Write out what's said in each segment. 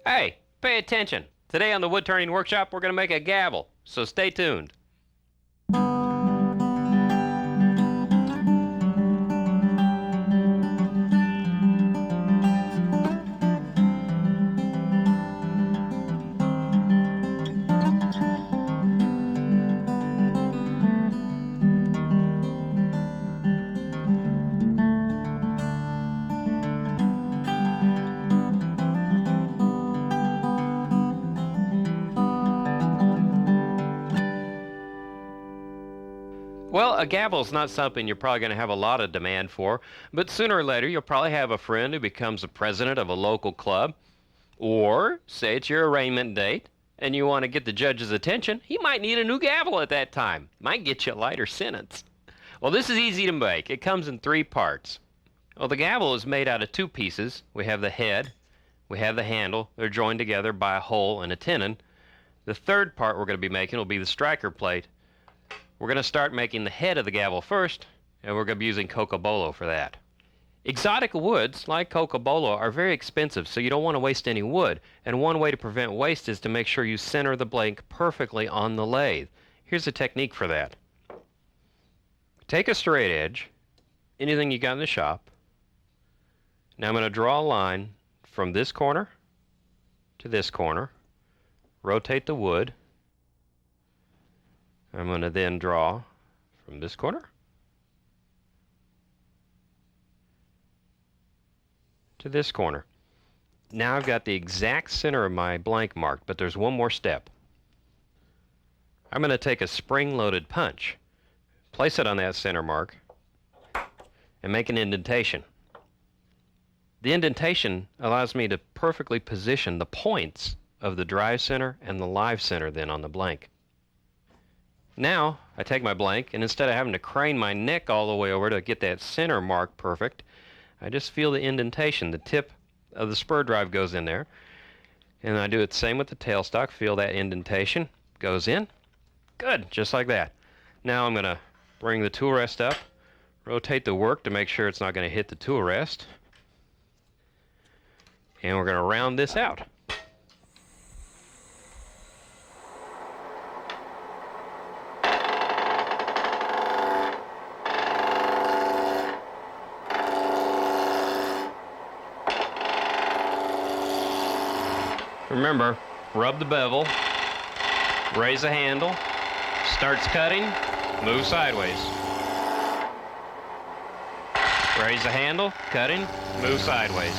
Hey, pay attention. Today on the Woodturning Workshop, we're going to make a gavel, so stay tuned. Well, a gavel's not something you're probably going to have a lot of demand for, but sooner or later you'll probably have a friend who becomes the president of a local club, or say it's your arraignment date and you want to get the judge's attention, he might need a new gavel at that time. Might get you a lighter sentence. Well, this is easy to make. It comes in 3 parts. Well, the gavel is made out of 2 pieces. We have the head, we have the handle. They're joined together by a hole and a tenon. The third part we're going to be making will be the striker plate. We're going to start making the head of the gavel first, and we're going to be using cocobolo for that. Exotic woods, like cocobolo, are very expensive, so you don't want to waste any wood. And one way to prevent waste is to make sure you center the blank perfectly on the lathe. Here's a technique for that. Take a straight edge, anything you got in the shop. Now I'm going to draw a line from this corner to this corner, rotate the wood. I'm going to then draw from this corner to this corner. Now I've got the exact center of my blank marked, but there's one more step. I'm going to take a spring-loaded punch, place it on that center mark, and make an indentation. The indentation allows me to perfectly position the points of the drive center and the live center then on the blank. Now, I take my blank, and instead of having to crane my neck all the way over to get that center mark perfect, I just feel the indentation. The tip of the spur drive goes in there. And I do it the same with the tailstock. Feel that indentation. Goes in. Good, just like that. Now I'm going to bring the tool rest up, rotate the work to make sure it's not going to hit the tool rest. And we're going to round this out. Remember, rub the bevel, raise the handle, starts cutting, move sideways. Raise the handle, cutting, move sideways.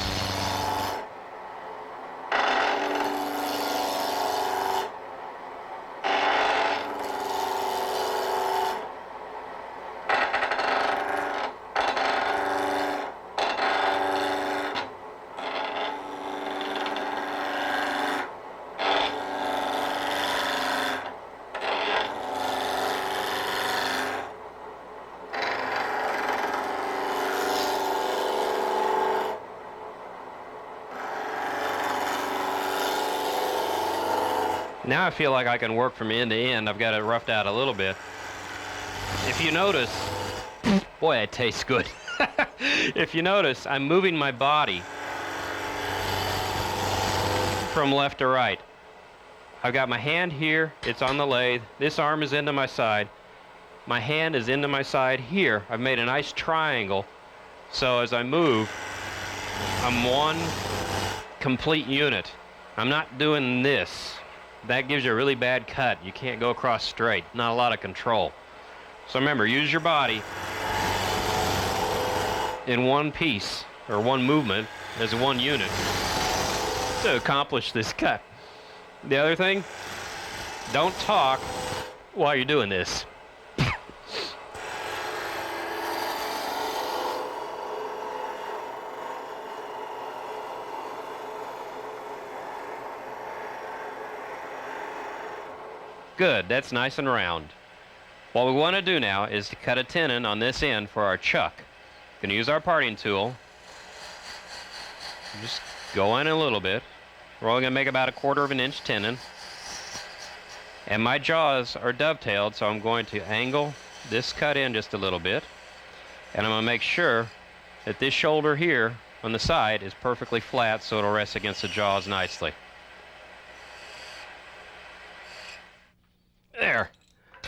Now I feel like I can work from end to end. I've got it roughed out a little bit. If you notice, boy, that tastes good. If you notice, I'm moving my body from left to right. I've got my hand here, it's on the lathe. This arm is into my side. My hand is into my side here. I've made a nice triangle. So as I move, I'm one complete unit. I'm not doing this. That gives you a really bad cut. You can't go across straight. Not a lot of control. So remember, use your body in one piece, or one movement, as one unit to accomplish this cut. The other thing, don't talk while you're doing this. Good, that's nice and round. What we want to do now is to cut a tenon on this end for our chuck. Going to use our parting tool. Just go in a little bit. We're only going to make about 1/4 inch tenon. And my jaws are dovetailed, so I'm going to angle this cut in just a little bit. And I'm going to make sure that this shoulder here on the side is perfectly flat so it'll rest against the jaws nicely.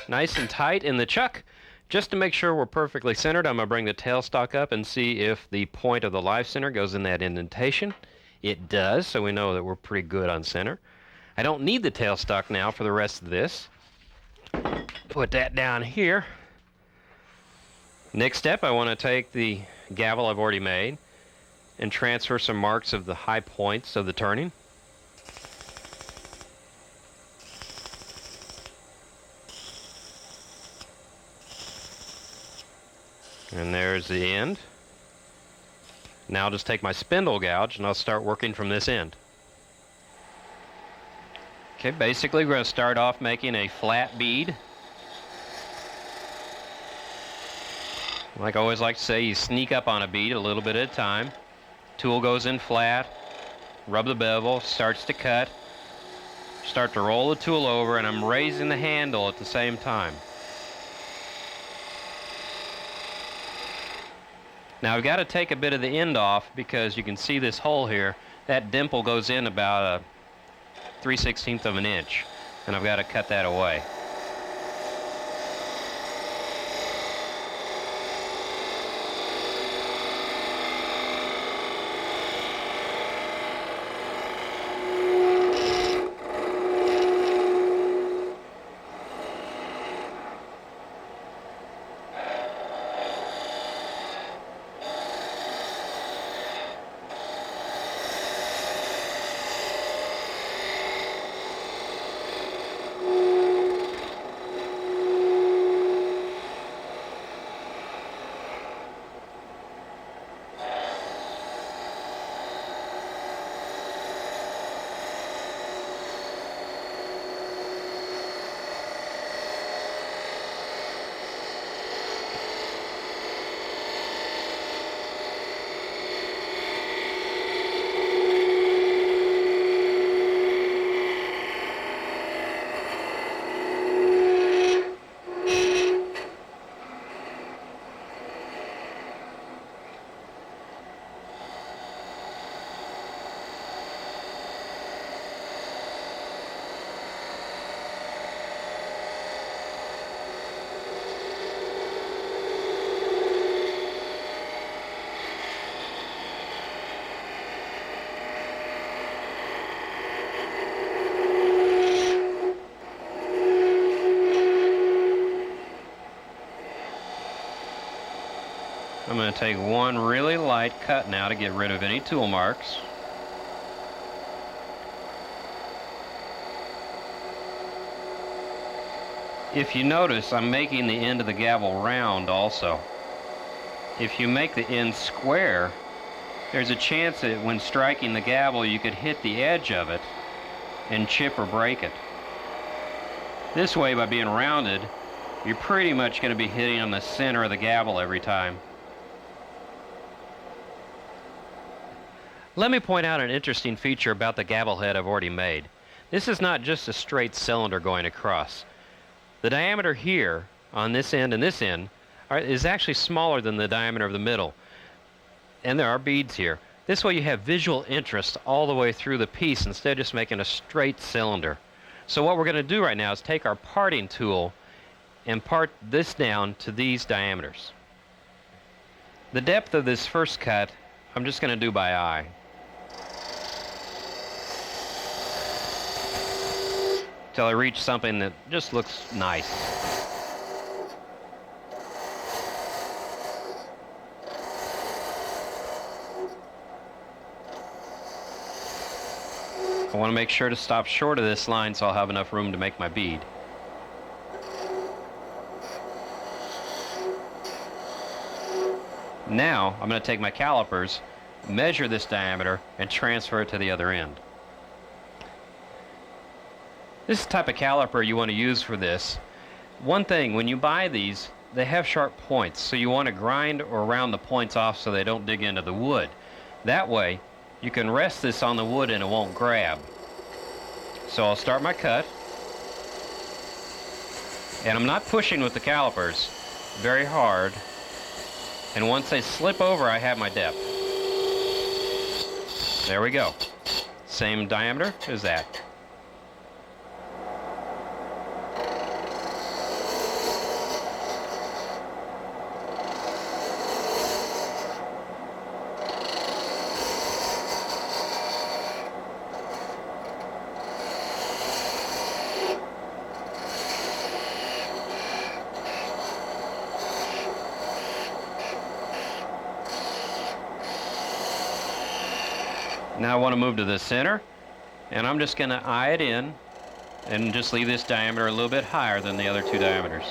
nice and tight in the chuck. Just to make sure we're perfectly centered, I'm going to bring the tailstock up and see if the point of the live center goes in that indentation. It does, so we know that we're pretty good on center. I don't need the tailstock now for the rest of this. Put that down here. Next step, I want to take the gavel I've already made and transfer some marks of the high points of the turning. And there's the end. Now I'll just take my spindle gouge and I'll start working from this end. Okay, basically we're going to start off making a flat bead. Like I always like to say, you sneak up on a bead a little bit at a time. Tool goes in flat, rub the bevel, starts to cut. Start to roll the tool over, and I'm raising the handle at the same time. Now I've got to take a bit of the end off because you can see this hole here. That dimple goes in about a 3/16 of an inch, and I've got to cut that away. I'm going to take one really light cut now to get rid of any tool marks. If you notice, I'm making the end of the gavel round also. If you make the end square, there's a chance that when striking the gavel you could hit the edge of it and chip or break it. This way, by being rounded, you're pretty much going to be hitting on the center of the gavel every time. Let me point out an interesting feature about the gavel head I've already made. This is not just a straight cylinder going across. The diameter here on this end and this end is actually smaller than the diameter of the middle. And there are beads here. This way you have visual interest all the way through the piece instead of just making a straight cylinder. So what we're going to do right now is take our parting tool and part this down to these diameters. The depth of this first cut I'm just going to do by eye. Till I reach something that just looks nice. I want to make sure to stop short of this line so I'll have enough room to make my bead. Now I'm going to take my calipers, measure this diameter, and transfer it to the other end. This is the type of caliper you want to use for this. One thing, when you buy these, they have sharp points, so you want to grind or round the points off so they don't dig into the wood. That way, you can rest this on the wood and it won't grab. So I'll start my cut, and I'm not pushing with the calipers very hard, and once they slip over, I have my depth. There we go. Same diameter as that. Now I want to move to the center, and I'm just going to eye it in and just leave this diameter a little bit higher than the other two diameters.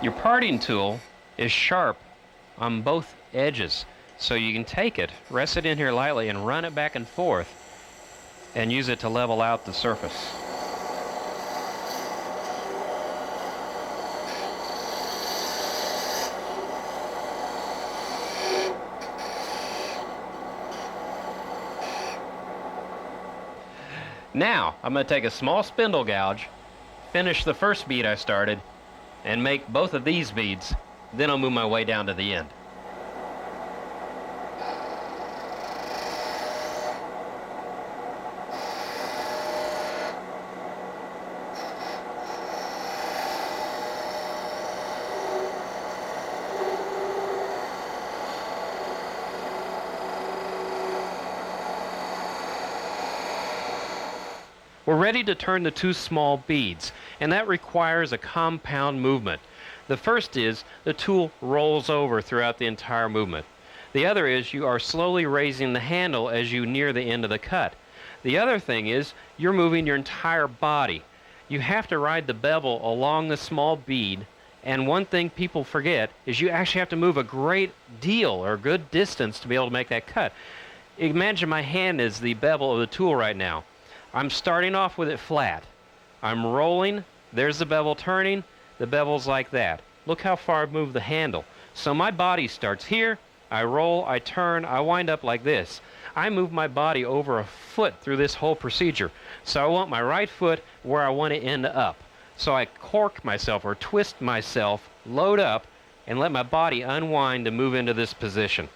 Your parting tool is sharp on both edges, so you can take it, rest it in here lightly, and run it back and forth and use it to level out the surface. Now, I'm going to take a small spindle gouge, finish the first bead I started, and make both of these beads. Then I'll move my way down to the end. We're ready to turn the two small beads, and that requires a compound movement. The first is the tool rolls over throughout the entire movement. The other is you are slowly raising the handle as you near the end of the cut. The other thing is you're moving your entire body. You have to ride the bevel along the small bead, and one thing people forget is you actually have to move a great deal or a good distance to be able to make that cut. Imagine my hand is the bevel of the tool right now. I'm starting off with it flat. I'm rolling, there's the bevel turning, the bevel's like that. Look how far I've moved the handle. So my body starts here, I roll, I turn, I wind up like this. I move my body over a foot through this whole procedure. So I want my right foot where I want to end up. So I cork myself or twist myself, load up, and let my body unwind and move into this position.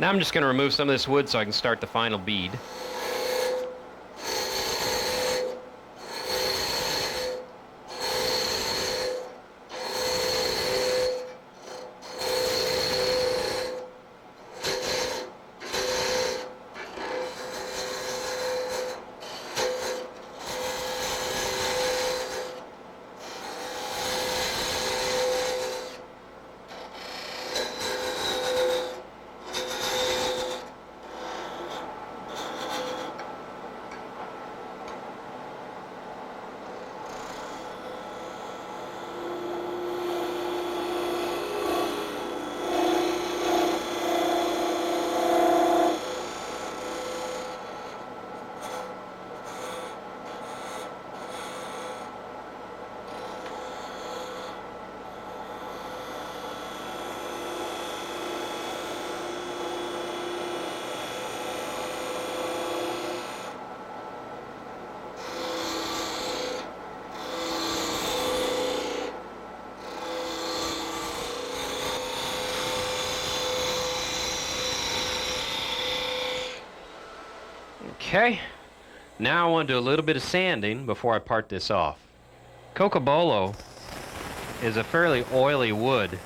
Now I'm just going to remove some of this wood so I can start the final bead. Okay, now I want to do a little bit of sanding before I part this off. Cocobolo is a fairly oily wood,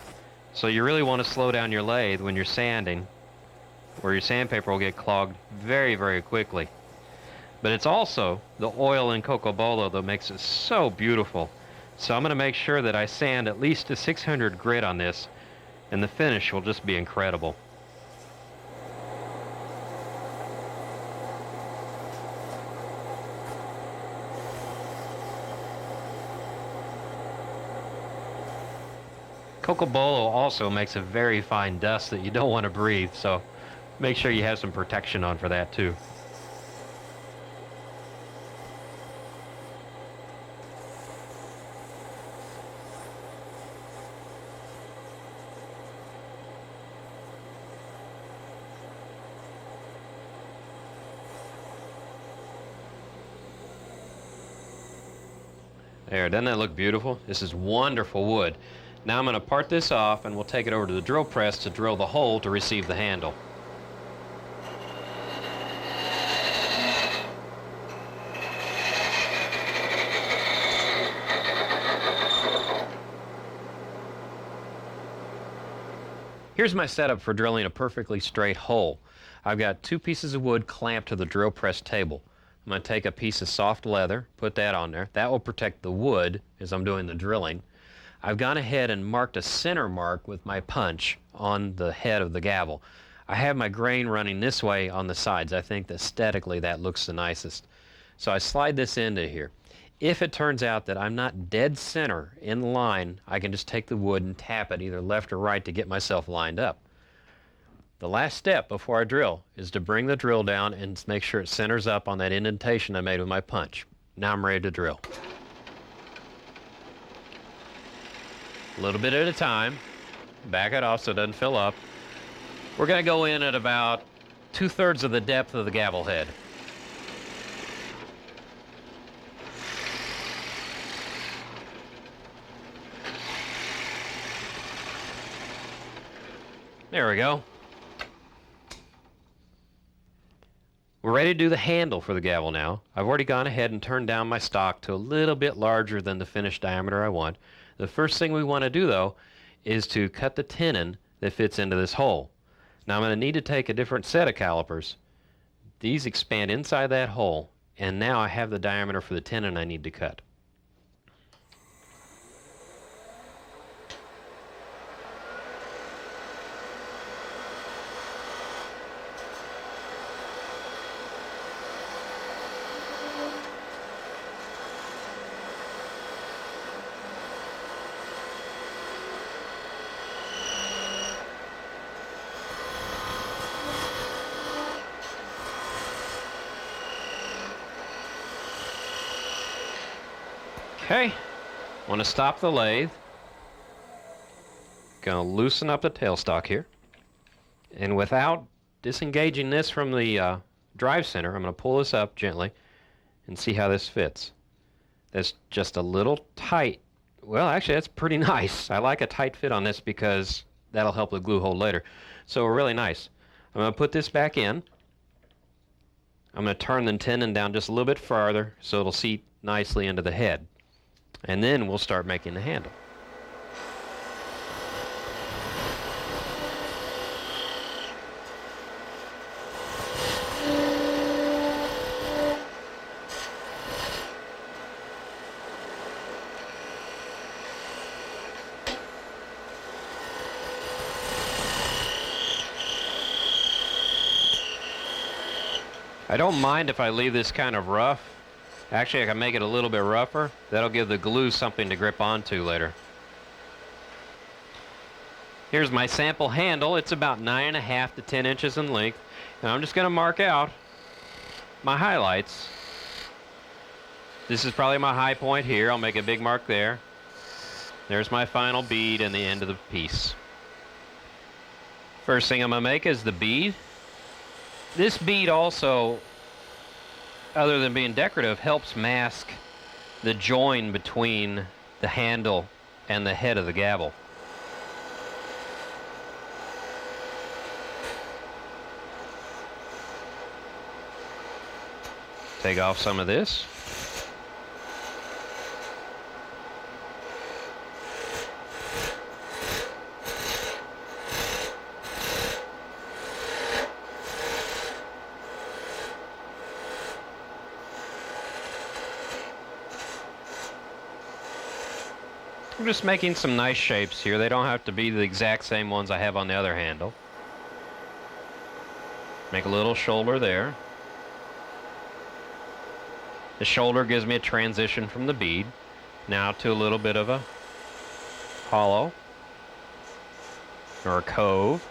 so you really want to slow down your lathe when you're sanding, or your sandpaper will get clogged very, very quickly. But it's also the oil in cocobolo that makes it so beautiful. So I'm going to make sure that I sand at least a 600 grit on this and the finish will just be incredible. Cocobolo also makes a very fine dust that you don't want to breathe, so make sure you have some protection on for that too. There, doesn't that look beautiful? This is wonderful wood. Now I'm going to part this off and we'll take it over to the drill press to drill the hole to receive the handle. Here's my setup for drilling a perfectly straight hole. I've got 2 pieces of wood clamped to the drill press table. I'm going to take a piece of soft leather, put that on there. That will protect the wood as I'm doing the drilling. I've gone ahead and marked a center mark with my punch on the head of the gavel. I have my grain running this way on the sides. I think that aesthetically that looks the nicest. So I slide this into here. If it turns out that I'm not dead center in the line, I can just take the wood and tap it either left or right to get myself lined up. The last step before I drill is to bring the drill down and make sure it centers up on that indentation I made with my punch. Now I'm ready to drill. A little bit at a time. Back it off so it doesn't fill up. We're going to go in at about 2/3 of the depth of the gavel head. There we go. We're ready to do the handle for the gavel now. I've already gone ahead and turned down my stock to a little bit larger than the finished diameter I want. The first thing we want to do though is to cut the tenon that fits into this hole. Now I'm going to need to take a different set of calipers. These expand inside that hole, and now I have the diameter for the tenon I need to cut. Okay, want to stop the lathe. Gonna loosen up the tailstock here. And without disengaging this from the drive center, I'm gonna pull this up gently and see how this fits. That's just a little tight. Well, actually that's pretty nice. I like a tight fit on this because that'll help the glue hold later. So really nice. I'm gonna put this back in. I'm gonna turn the tenon down just a little bit farther so it'll seat nicely into the head. And then we'll start making the handle. I don't mind if I leave this kind of rough. Actually, I can make it a little bit rougher. That'll give the glue something to grip onto later. Here's my sample handle. It's about 9.5 to 10 inches in length. And I'm just going to mark out my highlights. This is probably my high point here. I'll make a big mark there. There's my final bead and the end of the piece. First thing I'm going to make is the bead. This bead also, other than being decorative, helps mask the join between the handle and the head of the gavel. Take off some of this. I'm just making some nice shapes here. They don't have to be the exact same ones I have on the other handle. Make a little shoulder there. The shoulder gives me a transition from the bead. Now to a little bit of a hollow or a cove.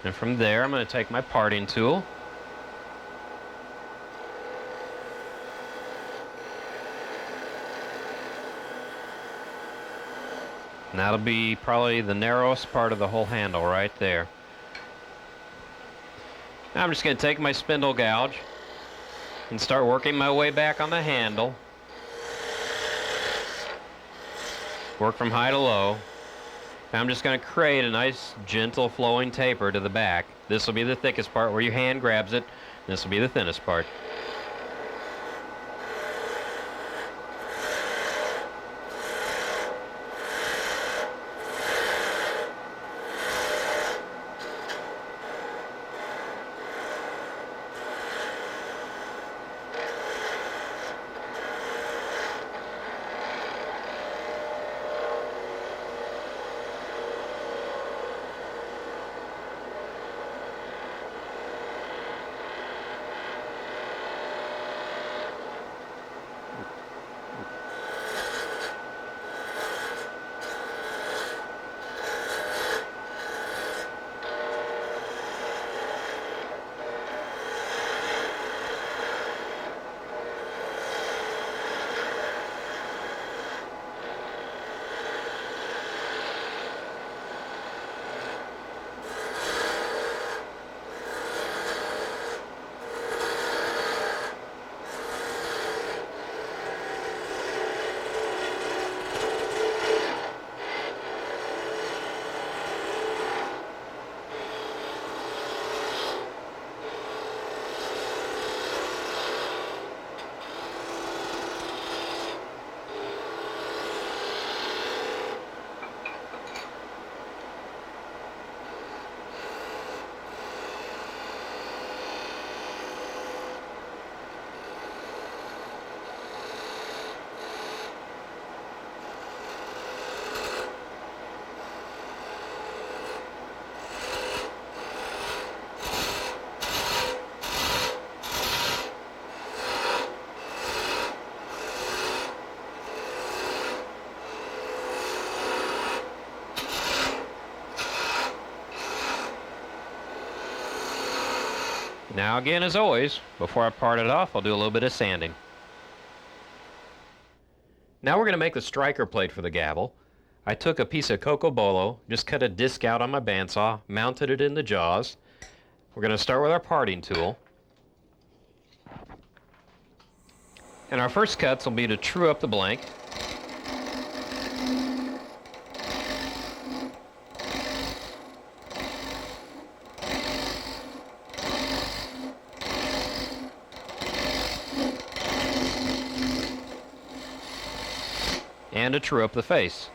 And from there, I'm going to take my parting tool. And that'll be probably the narrowest part of the whole handle right there. Now I'm just going to take my spindle gouge and start working my way back on the handle. Work from high to low. Now I'm just going to create a nice gentle flowing taper to the back. This will be the thickest part where your hand grabs it. This will be the thinnest part. Now again, as always, before I part it off, I'll do a little bit of sanding. Now we're going to make the striker plate for the gavel. I took a piece of cocobolo, just cut a disc out on my bandsaw, mounted it in the jaws. We're going to start with our parting tool. And our first cuts will be to true up the blank. And to true up the face.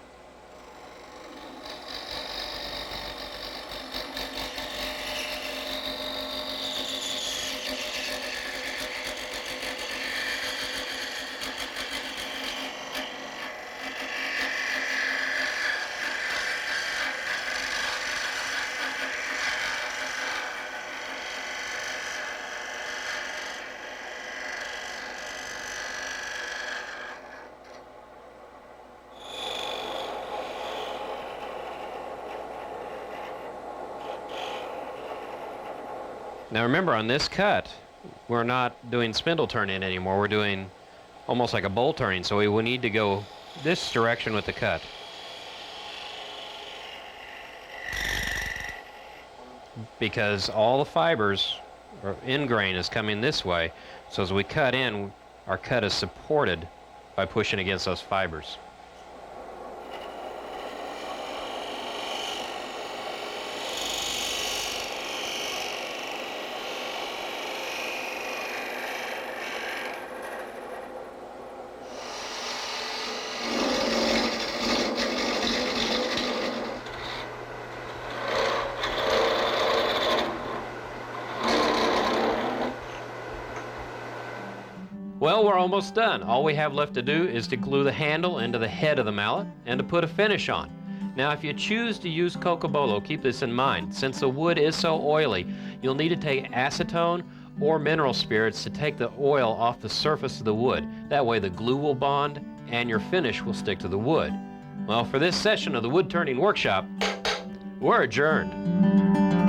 Now remember, on this cut, we're not doing spindle turning anymore. We're doing almost like a bowl turning, so we will need to go this direction with the cut. Because all the fibers, or end grain, is coming this way. So as we cut in, our cut is supported by pushing against those fibers. almost done. All we have left to do is to glue the handle into the head of the mallet and to put a finish on. Now, if you choose to use cocobolo, keep this in mind. Since the wood is so oily, you'll need to take acetone or mineral spirits to take the oil off the surface of the wood. That way the glue will bond and your finish will stick to the wood. Well, for this session of the Wood Turning Workshop, we're adjourned.